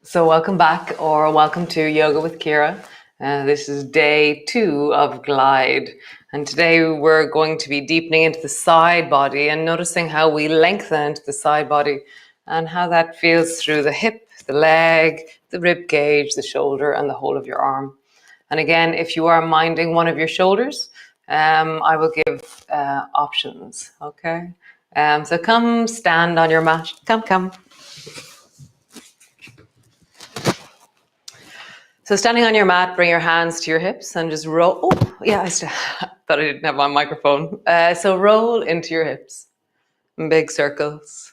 So welcome back, or welcome to Yoga with Ciara. This is day 2 of Glide, and today we're going to be deepening into the side body and noticing how we lengthen into the side body and how that feels through the hip, the leg, the rib cage, the shoulder, and the whole of your arm. And again, if you are minding one of your shoulders, I will give options, okay? So come stand on your mat. Come. So standing on your mat, bring your hands to your hips and just roll. Oh, yeah, thought I didn't have my microphone. So roll into your hips in big circles.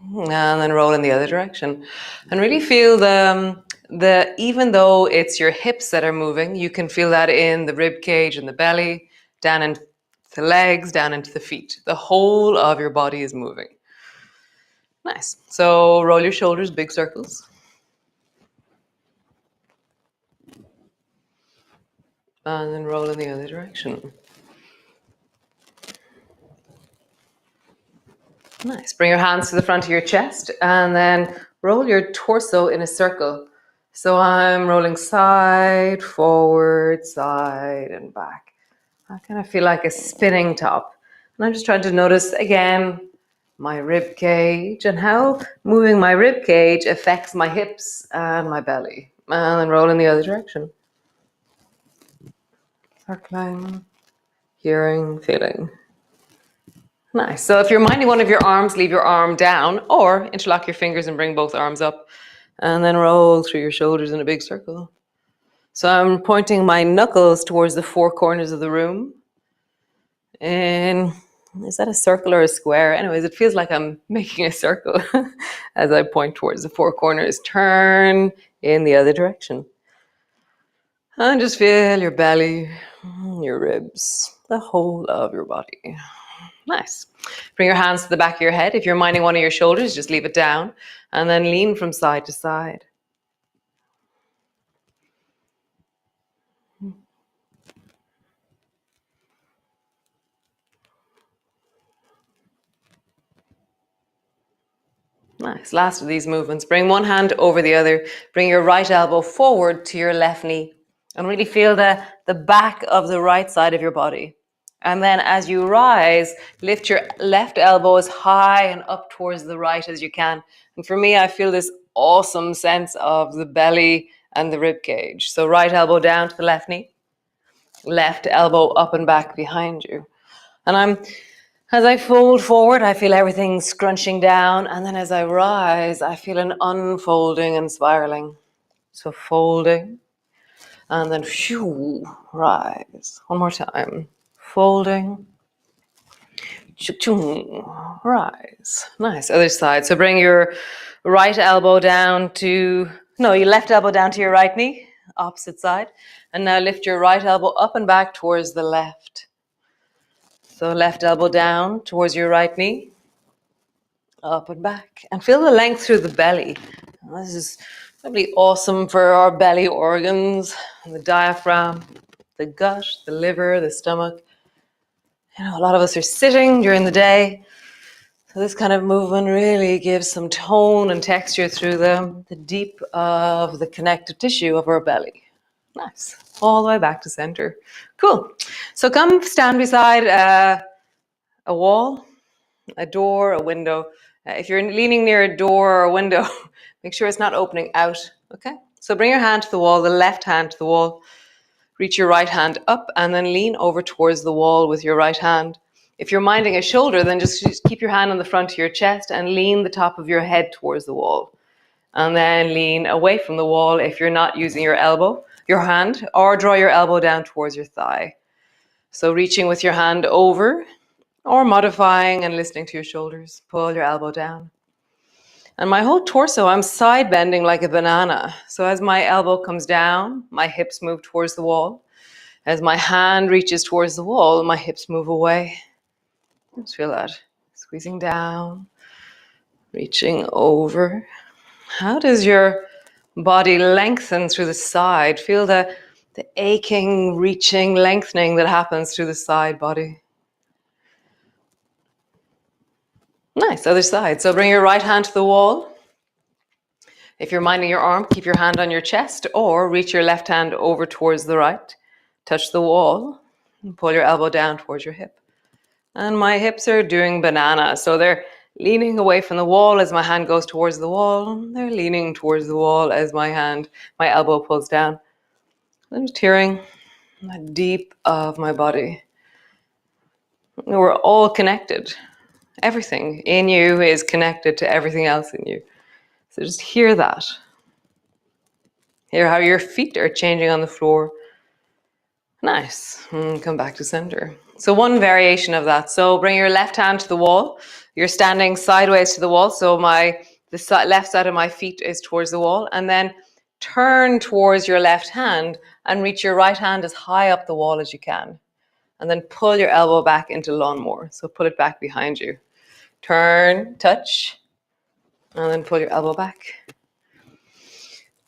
And then roll in the other direction. And really feel even though it's your hips that are moving, you can feel that in the rib cage and the belly, down into the legs, down into the feet. The whole of your body is moving. Nice. So roll your shoulders, big circles. And then roll in the other direction. Nice. Bring your hands to the front of your chest and then roll your torso in a circle. So I'm rolling side, forward, side, and back. I kind of feel like a spinning top. And I'm just trying to notice again my rib cage and how moving my rib cage affects my hips and my belly. And then roll in the other direction. Circling, hearing, feeling. Nice. So if you're minding one of your arms, leave your arm down or interlock your fingers and bring both arms up and then roll through your shoulders in a big circle. So I'm pointing my knuckles towards the four corners of the room. And is that a circle or a square? Anyways, it feels like I'm making a circle as I point towards the four corners. Turn in the other direction. And just feel your belly, your ribs, the whole of your body. Nice. Bring your hands to the back of your head. If you're minding one of your shoulders, just leave it down and then lean from side to side. Nice. Last of these movements. Bring one hand over the other. Bring your right elbow forward to your left knee and really feel the back of the right side of your body. And then as you rise, lift your left elbow as high and up towards the right as you can. And for me, I feel this awesome sense of the belly and the rib cage. So right elbow down to the left knee, left elbow up and back behind you. And as I fold forward, I feel everything scrunching down. And then as I rise, I feel an unfolding and spiraling. So folding and then phew, rise. One more time. Folding, rise. Nice. Other side. So bring your right elbow down to, no, your left elbow down to your right knee, opposite side. And now lift your right elbow up and back towards the left. So left elbow down towards your right knee, up and back. And feel the length through the belly. This is probably awesome for our belly organs, the diaphragm, the gut, the liver, the stomach. You know, a lot of us are sitting during the day. So this kind of movement really gives some tone and texture through the deep of the connective tissue of our belly. Nice. All the way back to center. Cool. So come stand beside a wall, a door, a window. If you're leaning near a door or a window, make sure it's not opening out. Okay? So bring your hand to the wall, the left hand to the wall. Reach your right hand up and then lean over towards the wall with your right hand. If you're minding a shoulder, then just keep your hand on the front of your chest and lean the top of your head towards the wall. And then lean away from the wall if you're not using your elbow, your hand, or draw your elbow down towards your thigh. So reaching with your hand over or modifying and listening to your shoulders. Pull your elbow down. And my whole torso, I'm side bending like a banana. So as my elbow comes down, my hips move towards the wall. As my hand reaches towards the wall, my hips move away. Just feel that. Squeezing down, reaching over. How does your body lengthen through the side? Feel the aching, reaching, lengthening that happens through the side body. Nice, other side. So bring your right hand to the wall. If you're minding your arm, keep your hand on your chest or reach your left hand over towards the right. Touch the wall and pull your elbow down towards your hip. And my hips are doing banana. So they're leaning away from the wall as my hand goes towards the wall. They're leaning towards the wall as my elbow pulls down. I'm just hearing the deep of my body. We're all connected. Everything in you is connected to everything else in you. So just hear that. Hear how your feet are changing on the floor. Nice. Come back to center. So one variation of that. So bring your left hand to the wall. You're standing sideways to the wall. So the left side of my feet is towards the wall. And then turn towards your left hand and reach your right hand as high up the wall as you can. And then pull your elbow back into lawnmower. So put it back behind you. Turn, touch, and then pull your elbow back.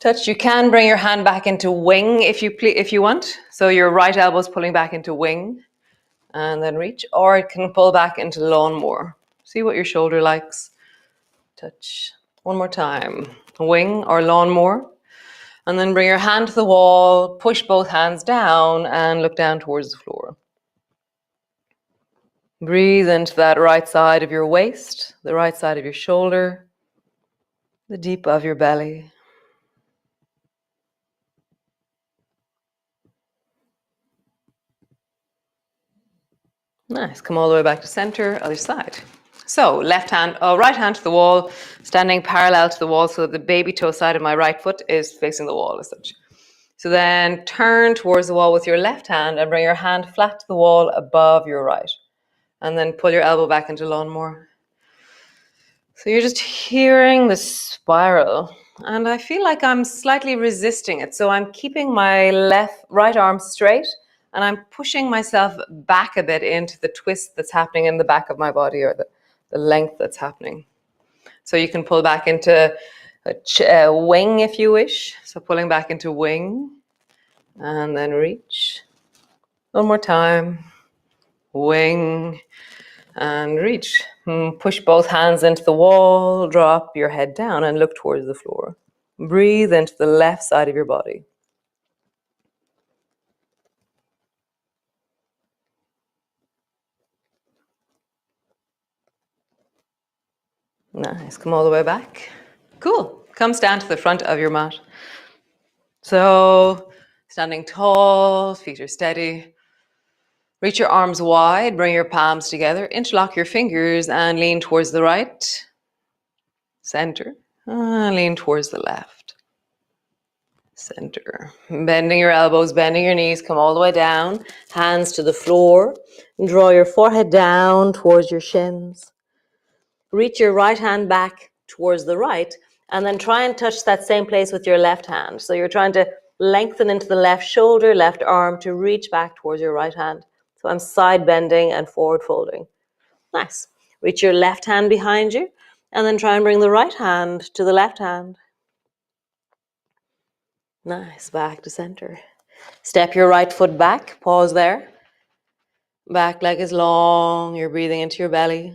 Touch. You can bring your hand back into wing if you want. So your right elbow is pulling back into wing and then reach, or it can pull back into lawnmower. See what your shoulder likes. Touch. One more time. Wing or lawnmower. And then bring your hand to the wall, push both hands down and look down towards the floor. Breathe into that right side of your waist, the right side of your shoulder, the deep of your belly. Nice. Come all the way back to center, other side. So right hand to the wall, standing parallel to the wall so that the baby toe side of my right foot is facing the wall as such. So then turn towards the wall with your left hand and bring your hand flat to the wall above your right. And then pull your elbow back into lawnmower. So you're just hearing the spiral. And I feel like I'm slightly resisting it. So I'm keeping my right arm straight and I'm pushing myself back a bit into the twist that's happening in the back of my body, or the length that's happening. So you can pull back into a wing if you wish. So pulling back into wing and then reach. One more time. Wing and reach. Push both hands into the wall, drop your head down and look towards the floor. Breathe into the left side of your body. Nice. Come all the way back. Cool. Come stand to the front of your mat. So standing tall, feet are steady. Reach your arms wide, bring your palms together, interlock your fingers and lean towards the right. Center. Lean towards the left. Center. Bending your elbows, bending your knees, come all the way down. Hands to the floor. Draw your forehead down towards your shins. Reach your right hand back towards the right and then try and touch that same place with your left hand. So you're trying to lengthen into the left shoulder, left arm to reach back towards your right hand. So I'm side bending and forward folding. Nice. Reach your left hand behind you and then try and bring the right hand to the left hand. Nice. Back to center. Step your right foot back. Pause there. Back leg is long. You're breathing into your belly.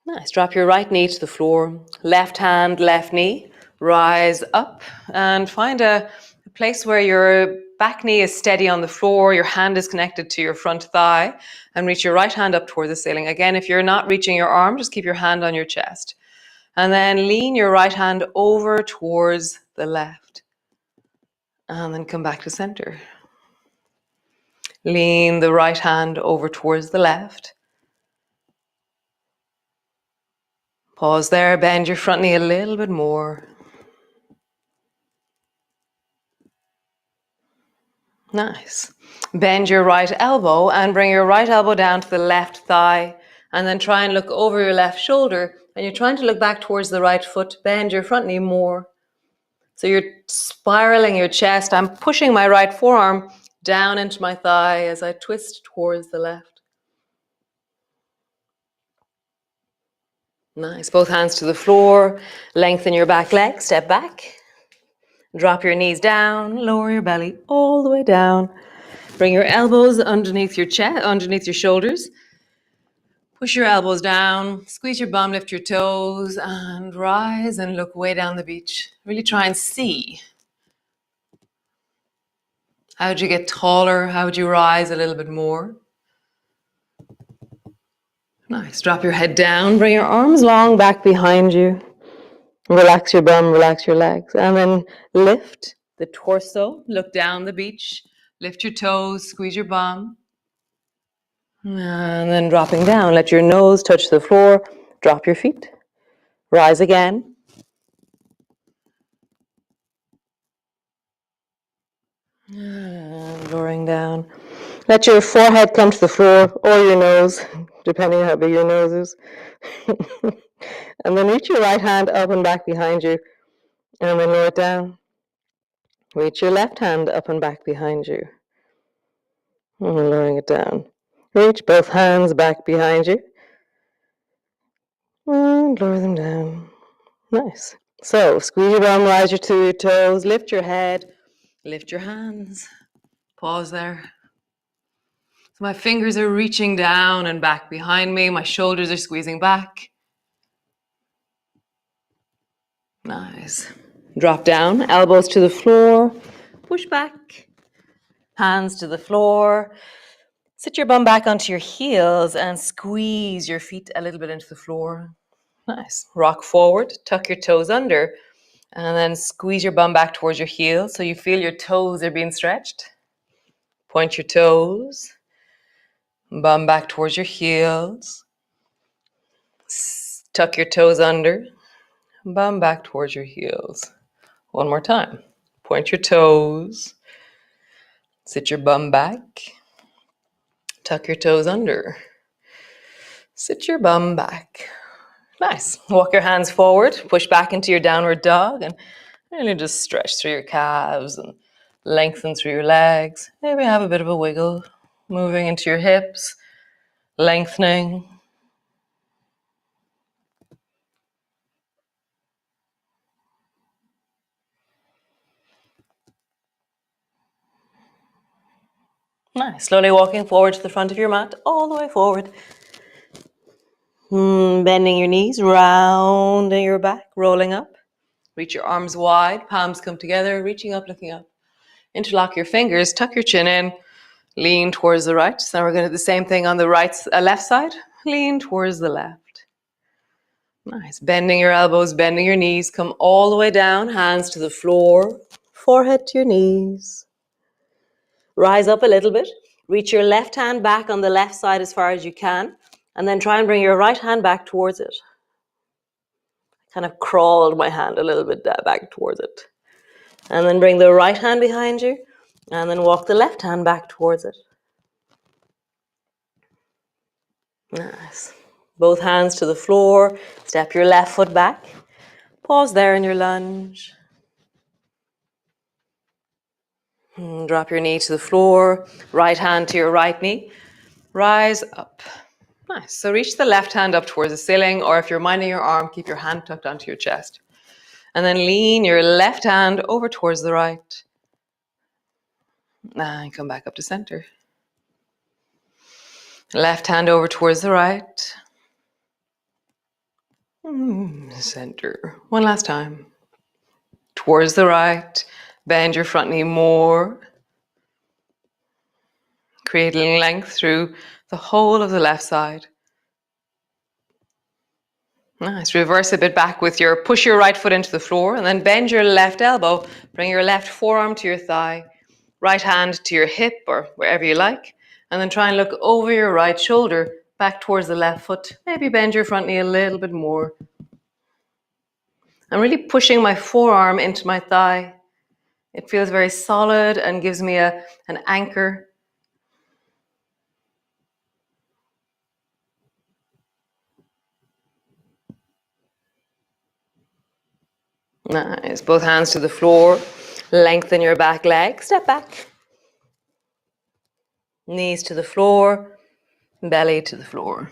Nice. Drop your right knee to the floor. Left hand, left knee. Rise up and find a place where your back knee is steady on the floor. Your hand is connected to your front thigh and reach your right hand up toward the ceiling. Again, if you're not reaching your arm, just keep your hand on your chest. And then lean your right hand over towards the left. And then come back to center. Lean the right hand over towards the left. Pause there, bend your front knee a little bit more. Nice. Bend your right elbow and bring your right elbow down to the left thigh and then try and look over your left shoulder and you're trying to look back towards the right foot. Bend your front knee more. So you're spiraling your chest. I'm pushing my right forearm down into my thigh as I twist towards the left. Nice. Both hands to the floor. Lengthen your back leg. Step back. Drop your knees down. Lower your belly all the way down. Bring your elbows underneath your chest, underneath your shoulders. Push your elbows down, squeeze your bum, lift your toes, and rise and look way down the beach. Really try and see. How would you get taller? How would you rise a little bit more? Nice. Drop your head down, bring your arms long back behind you. Relax your bum, relax your legs, and then lift the torso, look down the beach, lift your toes, squeeze your bum, and then dropping down. Let your nose touch the floor, drop your feet, rise again. And lowering down. Let your forehead come to the floor or your nose, depending on how big your nose is. And then reach your right hand up and back behind you, and then lower it down. Reach your left hand up and back behind you. And lowering it down. Reach both hands back behind you. And lower them down. Nice. So squeeze your bum, rise your to your toes, lift your head, lift your hands. Pause there. So my fingers are reaching down and back behind me. My shoulders are squeezing back. Nice. Drop down, elbows to the floor, push back, hands to the floor. Sit your bum back onto your heels and squeeze your feet a little bit into the floor. Nice. Rock forward, tuck your toes under, and then squeeze your bum back towards your heels so you feel your toes are being stretched. Point your toes, bum back towards your heels. Tuck your toes under, bum back towards your heels. One more time. Point your toes, sit your bum back, tuck your toes under, sit your bum back. Nice. Walk your hands forward, push back into your downward dog, and really just stretch through your calves and lengthen through your legs. Maybe have a bit of a wiggle, moving into your hips, lengthening. Nice. Slowly walking forward to the front of your mat, all the way forward. Bending your knees, rounding your back, rolling up. Reach your arms wide, palms come together, reaching up, looking up. Interlock your fingers, tuck your chin in, lean towards the right. So now we're going to do the same thing on the left side. Lean towards the left. Nice. Bending your elbows, bending your knees. Come all the way down, hands to the floor, forehead to your knees. Rise up a little bit. Reach your left hand back on the left side as far as you can. And then try and bring your right hand back towards it. Kind of crawled my hand a little bit back towards it. And then bring the right hand behind you. And then walk the left hand back towards it. Nice. Both hands to the floor. Step your left foot back. Pause there in your lunge. Drop your knee to the floor. Right hand to your right knee. Rise up. Nice. So reach the left hand up towards the ceiling, or if you're minding your arm, keep your hand tucked onto your chest. And then lean your left hand over towards the right. And come back up to center. Left hand over towards the right. Center. One last time. Towards the right. Bend your front knee more. Creating length through the whole of the left side. Nice. Reverse a bit back with your, push your right foot into the floor and then bend your left elbow. Bring your left forearm to your thigh. Right hand to your hip or wherever you like. And then try and look over your right shoulder back towards the left foot. Maybe bend your front knee a little bit more. I'm really pushing my forearm into my thigh. It feels very solid and gives me an anchor. Nice. Both hands to the floor. Lengthen your back leg. Step back. Knees to the floor. Belly to the floor.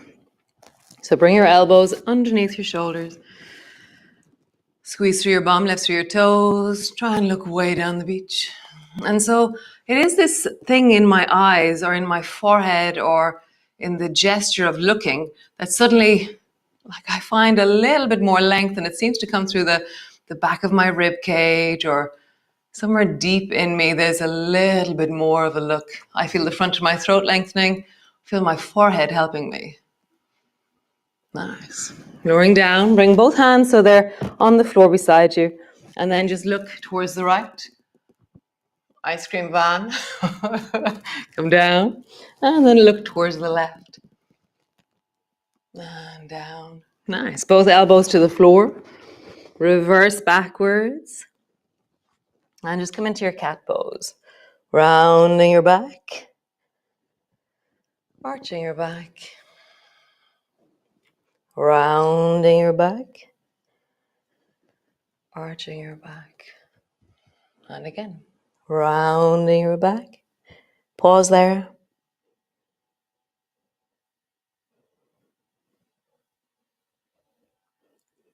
So bring your elbows underneath your shoulders. Squeeze through your bum, lift through your toes. Try and look way down the beach. And so it is this thing in my eyes or in my forehead or in the gesture of looking that suddenly, like, I find a little bit more length, and it seems to come through the back of my rib cage, or somewhere deep in me, there's a little bit more of a look. I feel the front of my throat lengthening, feel my forehead helping me. Nice. Lowering down, bring both hands so they're on the floor beside you, and then just look towards the right. Ice cream van. Come down, and then look towards the left. And down. Nice. Both elbows to the floor. Reverse backwards. And just come into your cat pose. Rounding your back. Arching your back. Rounding your back. Arching your back. And again. Rounding your back. Pause there.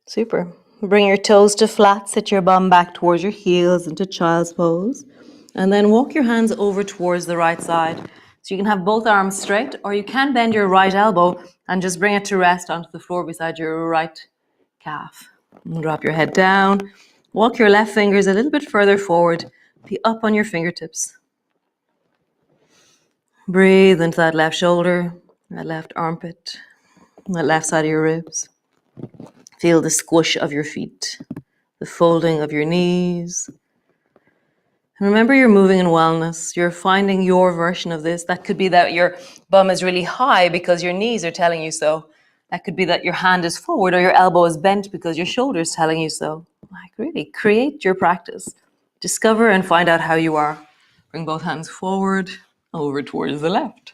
Super. Bring your toes to flat. Sit your bum back towards your heels into child's pose. And then walk your hands over towards the right side. So you can have both arms straight, or you can bend your right elbow and just bring it to rest onto the floor beside your right calf. And drop your head down. Walk your left fingers a little bit further forward. Be up on your fingertips. Breathe into that left shoulder, that left armpit, that left side of your ribs. Feel the squish of your feet, the folding of your knees. And remember, you're moving in wellness. You're finding your version of this. That could be that your bum is really high because your knees are telling you so. That could be that your hand is forward or your elbow is bent because your shoulder is telling you so. Like, really, create your practice. Discover and find out how you are. Bring both hands forward, over towards the left.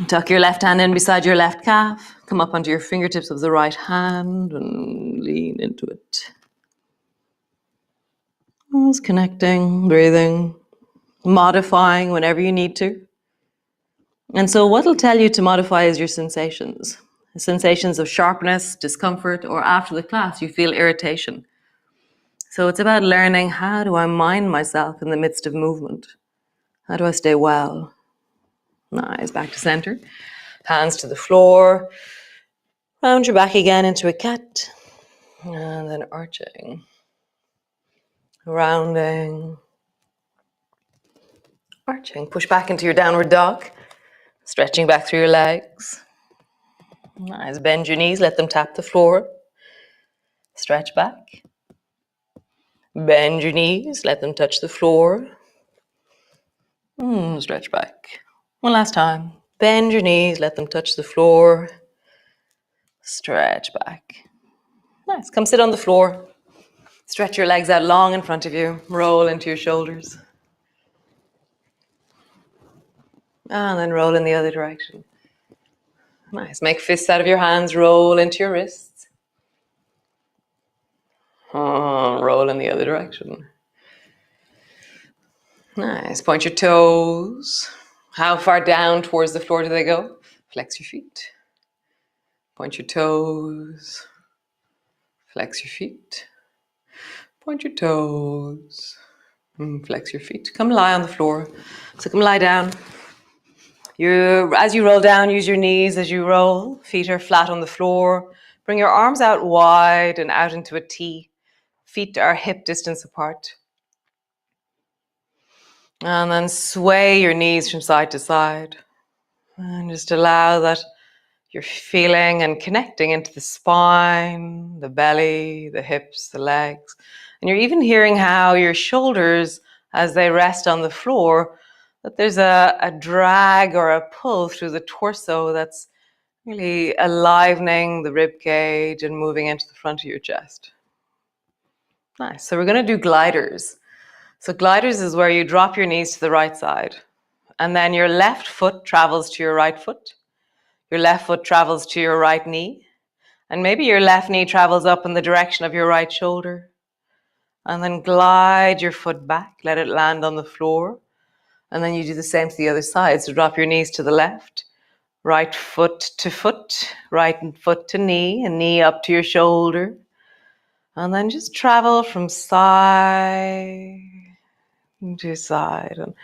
Tuck your left hand in beside your left calf. Come up onto your fingertips of the right hand and lean into it. Just connecting, breathing, modifying whenever you need to. And so what will tell you to modify is your sensations. The sensations of sharpness, discomfort, or after the class you feel irritation. So it's about learning, how do I mind myself in the midst of movement? How do I stay well? Nice, back to center. Hands to the floor. Round your back again into a cat. And then arching. Rounding. Arching. Push back into your downward dog. Stretching back through your legs. Nice. Bend your knees. Let them tap the floor. Stretch back. Bend your knees. Let them touch the floor. Stretch back. One last time. Bend your knees. Let them touch the floor. Stretch back. Nice. Come sit on the floor. Stretch your legs out long in front of you. Roll into your shoulders. And then roll in the other direction. Nice. Make fists out of your hands. Roll into your wrists. Roll in the other direction. Nice. Point your toes. How far down towards the floor do they go? Flex your feet. Point your toes. Flex your feet. Point your toes. Flex your feet. Come lie on the floor. So come lie down. As you roll down, use your knees as you roll. Feet are flat on the floor. Bring your arms out wide and out into a T. Feet are hip distance apart. And then sway your knees from side to side. And just allow that you're feeling and connecting into the spine, the belly, the hips, the legs. And you're even hearing how your shoulders, as they rest on the floor, that there's a drag or a pull through the torso that's really alivening the rib cage and moving into the front of your chest. Nice. So we're going to do gliders. So gliders is where you drop your knees to the right side, and then your left foot travels to your right foot. Your left foot travels to your right knee, and maybe your left knee travels up in the direction of your right shoulder. And then glide your foot back, let it land on the floor. And then you do the same to the other side. So drop your knees to the left, right foot, right foot to knee, and knee up to your shoulder. And then just travel from side to side. And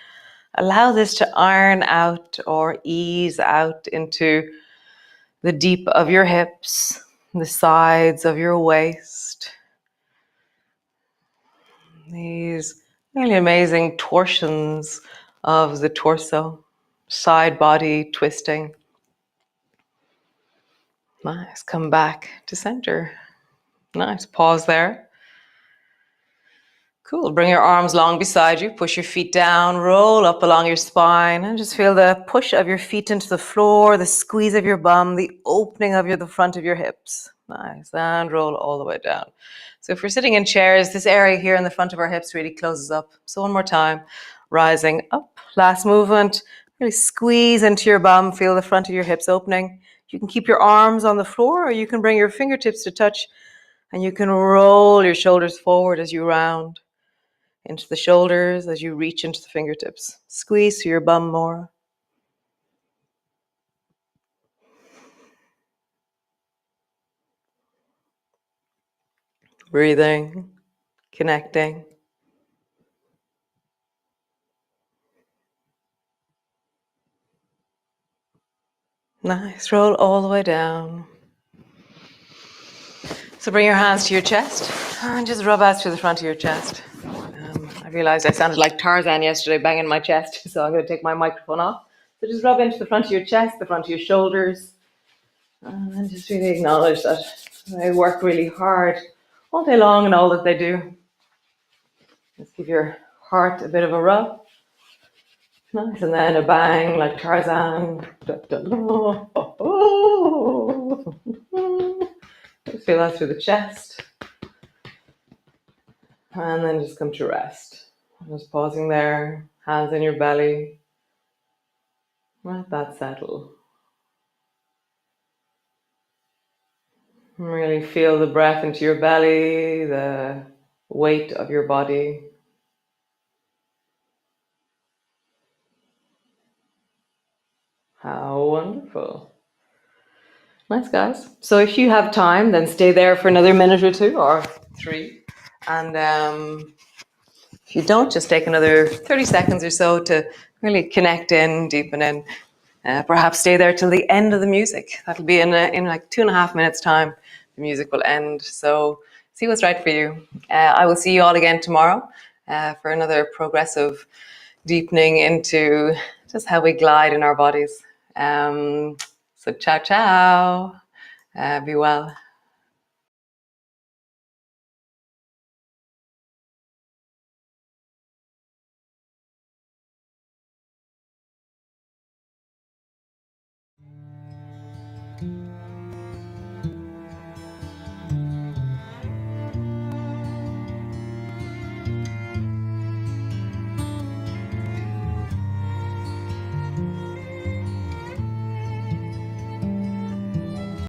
Allow this to iron out or ease out into the deep of your hips, the sides of your waist. These really amazing torsions of the torso, side body twisting. Nice. Come back to center. Nice. Pause there. Cool. Bring your arms long beside you. Push your feet down. Roll up along your spine. And just feel the push of your feet into the floor, the squeeze of your bum, the opening of the front of your hips. Nice. And roll all the way down. So if we're sitting in chairs, this area here in the front of our hips really closes up. So one more time. Rising up. Last movement. Really squeeze into your bum. Feel the front of your hips opening. You can keep your arms on the floor, or you can bring your fingertips to touch, and you can roll your shoulders forward as you round into the shoulders, as you reach into the fingertips. Squeeze through your bum more. Breathing, connecting. Nice. Roll all the way down. So bring your hands to your chest and just rub out through the front of your chest. I realized I sounded like Tarzan yesterday, banging my chest, so I'm going to take my microphone off. So just rub into the front of your chest, the front of your shoulders, and just really acknowledge that they work really hard all day long and all that they do. Just give your heart a bit of a rub. Nice, and then a bang like Tarzan. Just feel that through the chest. And then just come to rest. Just pausing there, hands in your belly. Let that settle. Really feel the breath into your belly, the weight of your body. How wonderful. Nice, guys. So if you have time, then stay there for another minute or two or 3. And if you don't, just take another 30 seconds or so to really connect in, deepen in. Perhaps stay there till the end of the music. That'll be in like 2.5 minutes time. The music will end. So see what's right for you. I will see you all again tomorrow for another progressive deepening into just how we glide in our bodies. So ciao, ciao. Be well.